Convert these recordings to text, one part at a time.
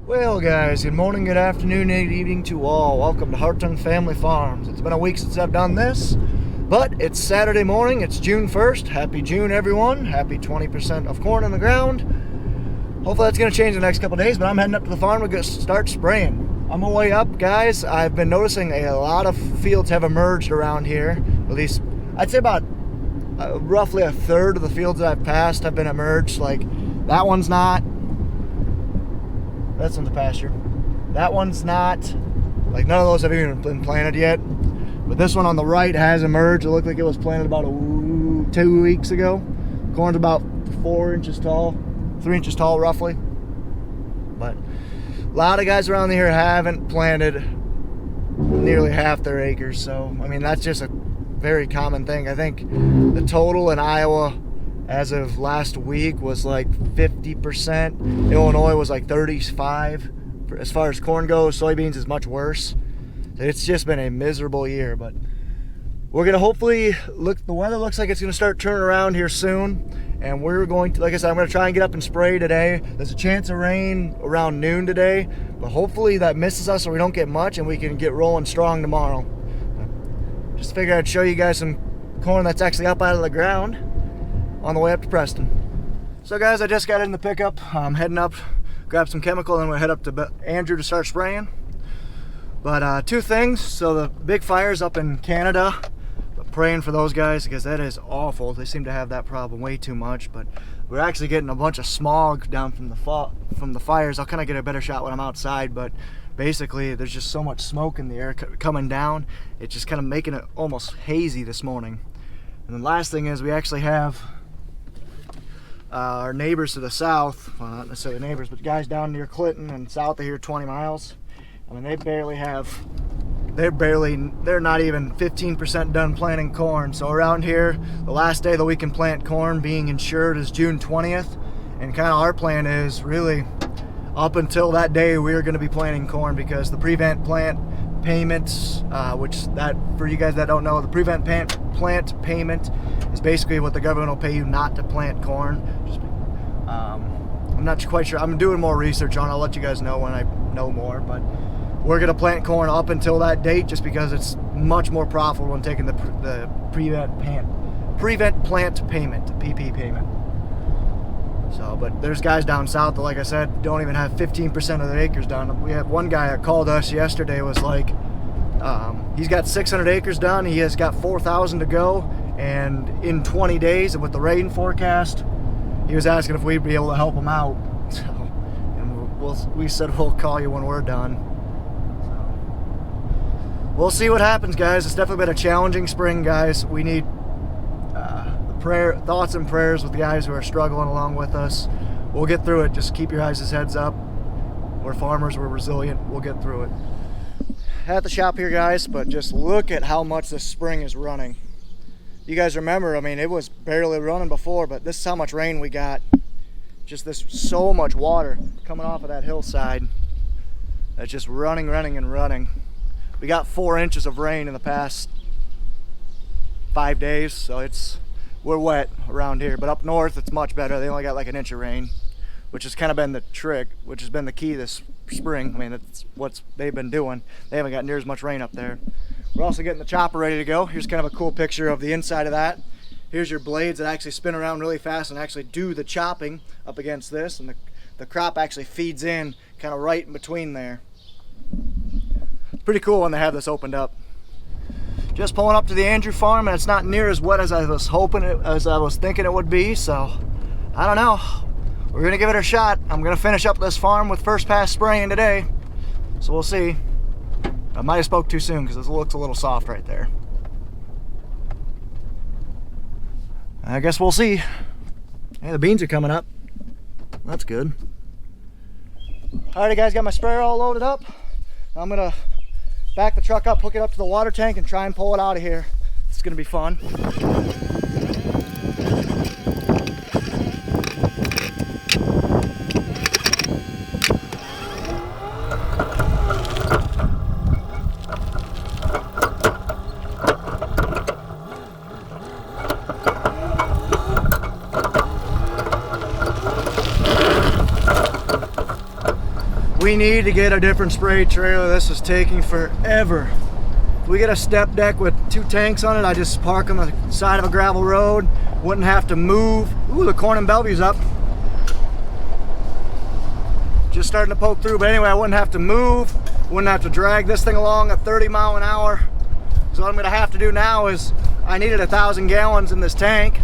Well guys, good morning, good afternoon, good evening to all. Welcome to Hartung Family Farms. It's been a week since I've done this, but it's Saturday morning, it's June 1st. Happy June everyone. Happy 20% of corn in the ground. Hopefully that's going to change in the next couple days, but I'm heading up to the farm to start spraying. On my way up, guys, I've been noticing a lot of fields have emerged around here. At least, I'd say about roughly a third of the fields that I've passed have been emerged. Like, that one's not. That's in the pasture. That one's not. Like, none of those have even been planted yet. But this one on the right has emerged. It looked like it was planted about 2 weeks ago. Corn's about 4 inches tall, 3 inches tall roughly. But a lot of guys around here haven't planted nearly half their acres. So, I mean, that's just a very common thing. I think the total in Iowa as of last week was like 50%. Illinois was like 35. As far as corn goes, soybeans is much worse. It's just been a miserable year, but we're gonna hopefully the weather looks like it's gonna start turning around here soon, and we're going to, like I said, I'm gonna try and get up and spray today. There's a chance of rain around noon today, but hopefully that misses us so we don't get much and we can get rolling strong tomorrow. Just figured I'd show you guys some corn that's actually up out of the ground on the way up to Preston. So guys, I just got in the pickup. I'm heading up, grab some chemical, and we'll head up to Andrew to start spraying. But two things. So the big fires up in Canada, but praying for those guys because that is awful. They seem to have that problem way too much. But we're actually getting a bunch of smog down from the fires. I'll kind of get a better shot when I'm outside, but basically there's just so much smoke in the air coming down. It's just kind of making it almost hazy this morning. And the last thing is we actually have our neighbors to the south, well, not necessarily neighbors, but guys down near Clinton and south of here 20 miles. I mean, they're not even 15% done planting corn. So around here, the last day that we can plant corn being insured is June 20th. And kind of our plan is really up until that day we're going to be planting corn, because the prevent plant payments, which that, for you guys that don't know, the prevent plant payment is basically what the government will pay you not to plant corn. I'm not quite sure. I'm doing more research on it. I'll let you guys know when I know more, but we're going to plant corn up until that date just because it's much more profitable than taking the prevent plant payment, PP payment. So, but there's guys down south that, like I said, don't even have 15% of their acres done. We had one guy that called us yesterday, was like, he's got 600 acres done, he has got 4,000 to go, and in 20 days, and with the rain forecast, he was asking if we'd be able to help him out. So, and we said we'll call you when we're done. So, we'll see what happens, guys. It's definitely been a challenging spring, guys. We need thoughts and prayers with the guys who are struggling along with us. We'll get through it. Just keep your guys' heads up. We're farmers, we're resilient, we'll get through it. At the shop here, guys, but just look at how much this spring is running. You guys remember, I mean, it was barely running before, but this is how much rain we got. Just this, so much water coming off of that hillside. It's just running and running. We got 4 inches of rain in the past 5 days, so we're wet around here. But up north it's much better. They only got like an inch of rain, which has kind of been the trick, which has been the key this spring. I mean, that's what they've been doing. They haven't got near as much rain up there. We're also getting the chopper ready to go. Here's kind of a cool picture of the inside of that. Here's your blades that actually spin around really fast and actually do the chopping up against this, and the crop actually feeds in kind of right in between there. It's pretty cool when they have this opened up. Just pulling up to the Andrew farm, and it's not near as wet as I was thinking it would be, so I don't know. We're gonna give it a shot. I'm gonna finish up this farm with first pass spraying today, so we'll see. I might have spoke too soon because it looks a little soft right there. I guess we'll see. Hey, the beans are coming up. That's good. Alrighty guys, got my sprayer all loaded up. Now I'm gonna back the truck up, hook it up to the water tank, and try and pull it out of here. It's gonna be fun. We need to get a different spray trailer. This is taking forever. If we get a step deck with 2 tanks on it, I just park on the side of a gravel road. Wouldn't have to move. Ooh, the corn in Bellevue's up. Just starting to poke through, but anyway, I wouldn't have to move. Wouldn't have to drag this thing along at 30 miles an hour. So what I'm gonna have to do now is, I needed 1,000 gallons in this tank.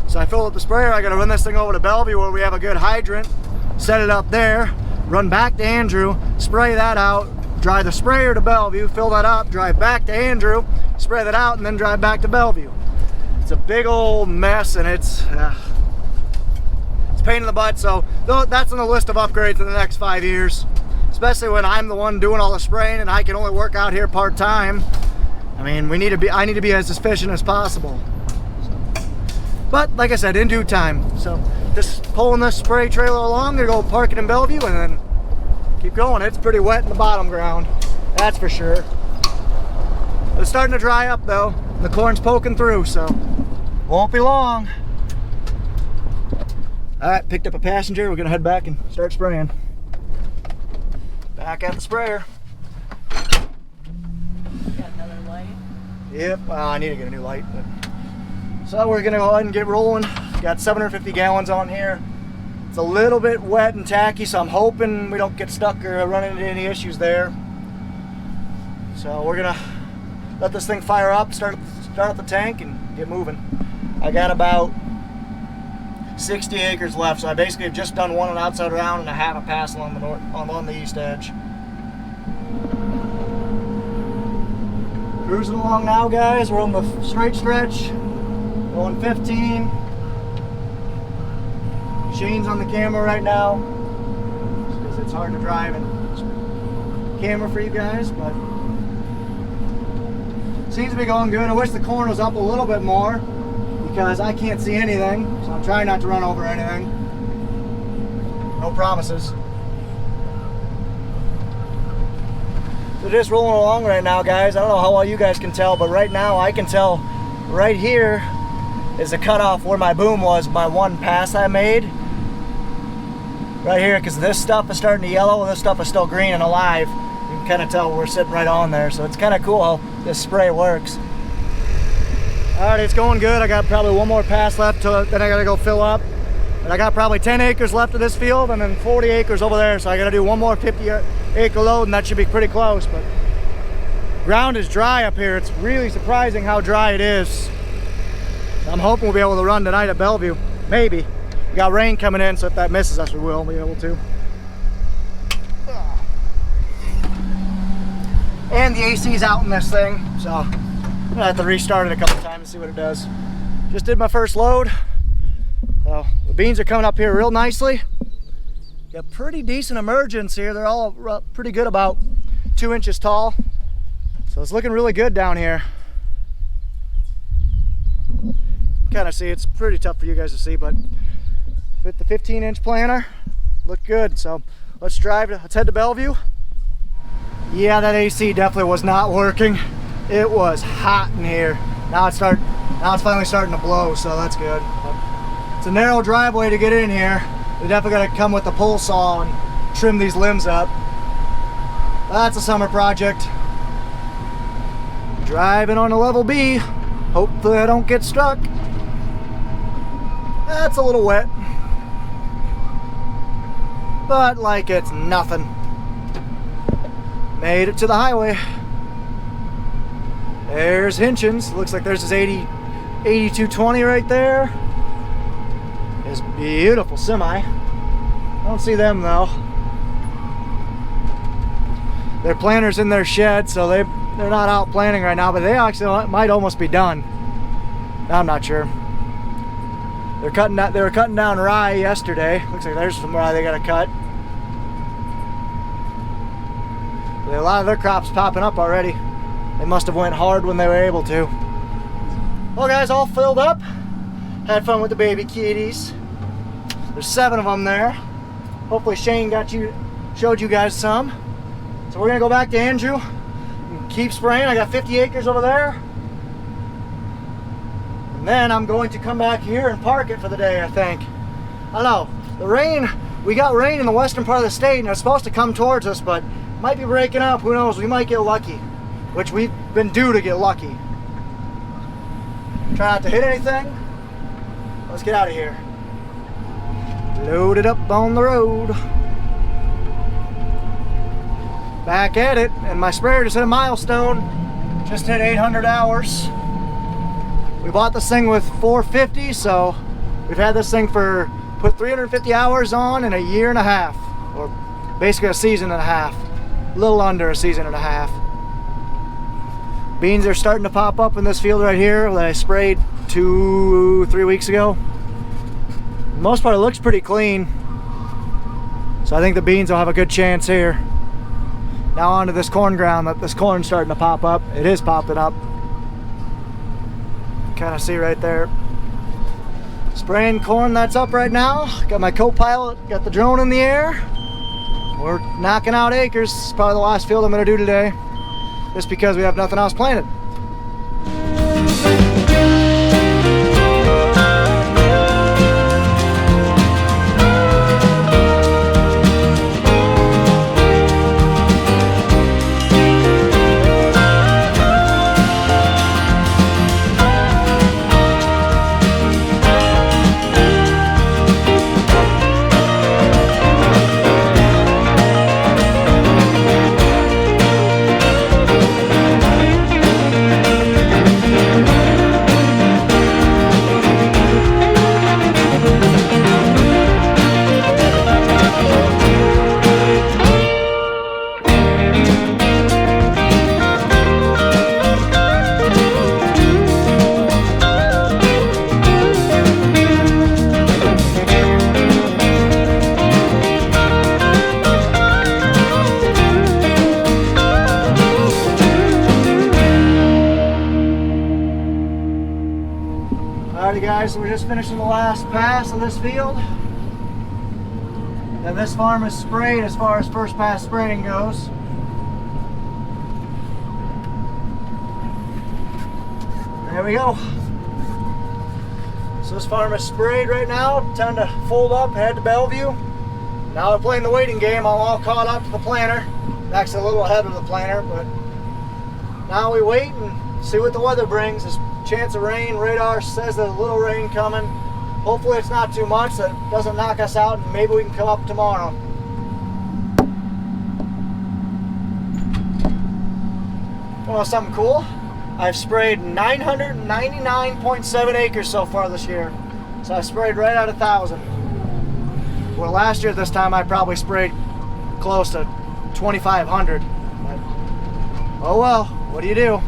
So I filled up the sprayer. I gotta run this thing over to Bellevue where we have a good hydrant, set it up there, run back to Andrew, spray that out, drive the sprayer to Bellevue, fill that up, drive back to Andrew, spray that out, and then drive back to Bellevue. It's a big old mess, and it's a pain in the butt. So that's on the list of upgrades in the next 5 years, especially when I'm the one doing all the spraying and I can only work out here part-time. I mean, I need to be as efficient as possible. But like I said, in due time. So just pulling this spray trailer along, gonna go park it in Bellevue and then keep going. It's pretty wet in the bottom ground, that's for sure. It's starting to dry up though. The corn's poking through, so won't be long. All right, picked up a passenger. We're gonna head back and start spraying. Back at the sprayer. Got another light? Yep, well, I need to get a new light. But... So we're gonna go ahead and get rolling. Got 750 gallons on here. It's a little bit wet and tacky, so I'm hoping we don't get stuck or run into any issues there. So we're gonna let this thing fire up, start up the tank and get moving. I got about 60 acres left, so I basically have just done one on the outside round and a half a pass along the east edge. Cruising along now, guys. We're on the straight stretch. Going 15. Shane's on the camera right now because it's hard to drive and camera for you guys, but seems to be going good. I wish the corn was up a little bit more because I can't see anything, so I'm trying not to run over anything. No promises. So just rolling along right now, guys. I don't know how well you guys can tell, but right now I can tell right here is the cutoff where my boom was, my one pass I made. Right here, because this stuff is starting to yellow and this stuff is still green and alive. You can kind of tell we're sitting right on there, so it's kind of cool how this spray works. Alright, it's going good. I got probably one more pass left, then I gotta go fill up. And I got probably 10 acres left of this field and then 40 acres over there, so I gotta do one more 50-acre load and that should be pretty close. But ground is dry up here. It's really surprising how dry it is. I'm hoping we'll be able to run tonight at Bellevue. Maybe. We got rain coming in, so if that misses us, we will be able to. And the AC's out in this thing, so I'm gonna have to restart it a couple times and see what it does. Just did my first load. So the beans are coming up here real nicely. Got pretty decent emergence here. They're all pretty good, about 2 inches tall. So it's looking really good down here. Kind of see, it's pretty tough for you guys to see, but with the 15-inch planter, look good. So let's head to Bellevue. Yeah, that AC definitely was not working. It was hot in here. Now it's finally starting to blow, so that's good. It's a narrow driveway to get in here. We definitely got to come with the pole saw and trim these limbs up. That's a summer project. Driving on a level B. Hopefully I don't get stuck. That's a little wet, but like it's nothing. Made it to the highway. There's Hinchin's. Looks like there's his 8220 right there. His beautiful semi. I don't see them though. Their planter's in their shed, so they're not out planting right now, but they actually might almost be done. I'm not sure. They were cutting down rye yesterday. Looks like there's some rye they got to cut. A lot of their crops popping up already. They must have went hard when they were able to. Well guys, all filled up. Had fun with the baby kitties. There's 7 of them there. Hopefully Shane showed you guys some. So we're gonna go back to Andrew and keep spraying. I got 50 acres over there. And then I'm going to come back here and park it for the day, I think. I don't know. The rain we got rain in the western part of the state, and it's supposed to come towards us, but might be breaking up. Who knows? We might get lucky, which we've been due to get lucky. Try not to hit anything. Let's get out of here. Load it up on the road. Back at it, and my sprayer just hit a milestone. Just hit 800 hours. We bought this thing with 450, so we've had this thing put 350 hours on in a year and a half, or basically a season and a half, a little under a season and a half. Beans are starting to pop up in this field right here that I sprayed 2-3 weeks ago. For the most part, it looks pretty clean, so I think the beans will have a good chance here. Now onto this corn ground, that this corn's starting to pop up. It is popping up. Kind of see right there. Spraying corn that's up right now. Got my co-pilot, got the drone in the air. We're knocking out acres. It's probably the last field I'm gonna do today, just because we have nothing else planted. Alrighty guys, so we're just finishing the last pass of this field. And this farm is sprayed as far as first pass spraying goes. There we go. So this farm is sprayed right now. Time to fold up, head to Bellevue. Now we're playing the waiting game. I'm all caught up to the planter. Actually a little ahead of the planter, but now we wait and see what the weather brings. There's a chance of rain. Radar says there's a little rain coming. Hopefully it's not too much, that it doesn't knock us out, and maybe we can come up tomorrow. Well, something cool. I've sprayed 999.7 acres so far this year. So I sprayed right at 1,000. Well, last year at this time I probably sprayed close to 2,500. But, oh well, what do you do?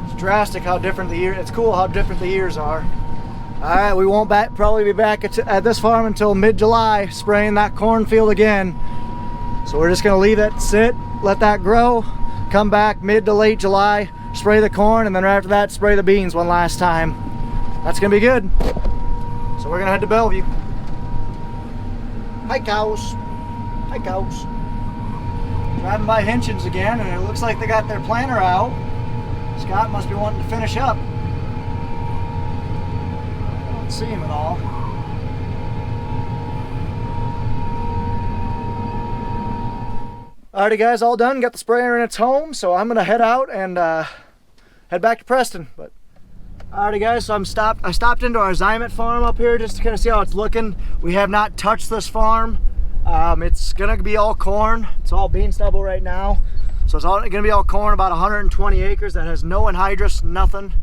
It's drastic how different the year. It's cool how different the years are. All right, we won't probably be back at this farm until mid-July, spraying that cornfield again. So we're just gonna leave it sit, let that grow, come back mid to late July, spray the corn, and then right after that, spray the beans one last time. That's gonna be good. So we're gonna head to Bellevue. Hi cows. Hi cows. Driving by Hinchin's again, and it looks like they got their planter out. Scott must be wanting to finish up. I don't see him at all. Alrighty guys, all done. Got the sprayer in its home, so I'm gonna head out and head back to Preston. But alrighty guys, so I stopped into our Zymet farm up here just to kind of see how it's looking. We have not touched this farm. It's gonna be all corn. It's all bean stubble right now. So it's all gonna be all corn, about 120 acres that has no anhydrous, nothing.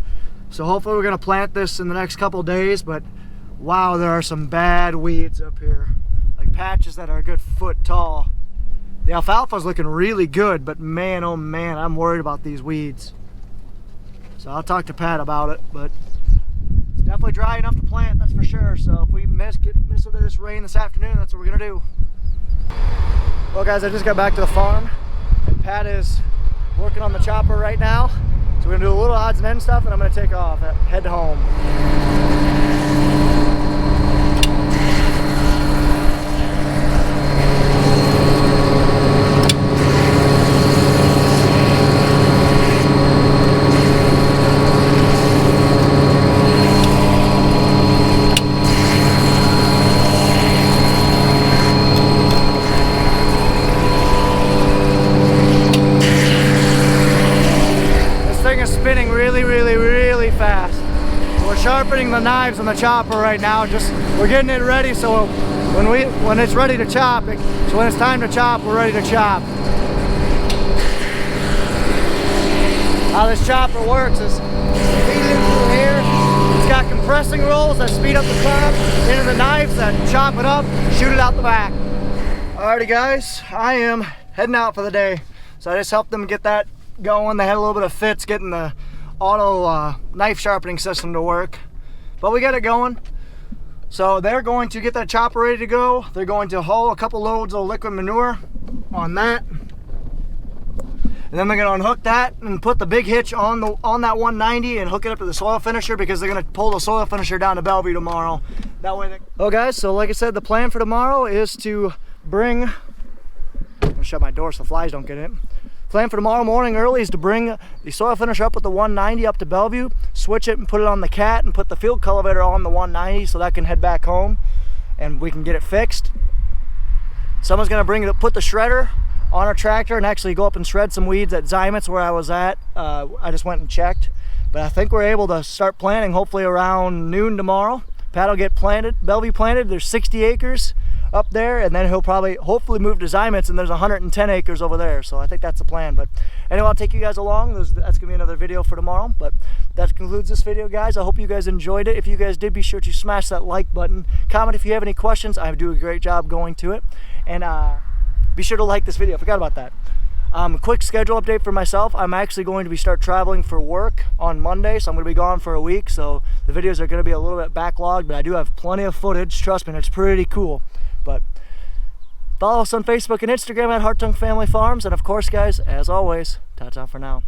So hopefully we're gonna plant this in the next couple days, but wow, there are some bad weeds up here. Like patches that are a good foot tall. The alfalfa's looking really good, but man, oh man, I'm worried about these weeds. So I'll talk to Pat about it, but it's definitely dry enough to plant, that's for sure. So if we miss this rain this afternoon, that's what we're gonna do. Well guys, I just got back to the farm, and Pat is working on the chopper right now. So we're gonna do a little odds and ends stuff, and I'm gonna take off, head home. sharpening the knives on the chopper right now. We're getting it ready so when it's ready to chop, so when it's time to chop, we're ready to chop. How this chopper works is feed it in through here. It's got compressing rolls that speed up the curve into the knives that chop it up, shoot it out the back. Alrighty guys, I am heading out for the day. So I just helped them get that going. They had a little bit of fits getting the auto knife sharpening system to work, but we got it going. So they're going to get that chopper ready to go. They're going to haul a couple loads of liquid manure on that. And then they're going to unhook that and put the big hitch on that 190 and hook it up to the soil finisher, because they're going to pull the soil finisher down to Bellevue tomorrow. That way oh guys, so like I said, the plan for tomorrow is to bring, I'm going to shut my door so flies don't get in. Plan for tomorrow morning early is to bring the soil finisher up with the 190 up to Bellevue, switch it and put it on the cat, and put the field cultivator on the 190 so that can head back home and we can get it fixed. Someone's going to put the shredder on our tractor and actually go up and shred some weeds at Zymit's where I was at. I just went and checked, but I think we're able to start planting hopefully around noon tomorrow. Pat will get planted, Bellevue planted. There's 60 acres up there, and then he'll hopefully move to Zymit's, and there's 110 acres over there. So I think that's the plan. But anyway, I'll take you guys along. That's gonna be another video for tomorrow. But that concludes this video, guys. I hope you guys enjoyed it. If you guys did, be sure to smash that like button. Comment if you have any questions. I do a great job going to it. And be sure to like this video. I forgot about that. Quick schedule update for myself. I'm actually going to start traveling for work on Monday, so I'm going to be gone for a week. So the videos are going to be a little bit backlogged, but I do have plenty of footage. Trust me, it's pretty cool. But follow us on Facebook and Instagram at Hartung Family Farms. And of course, guys, as always, ta-ta for now.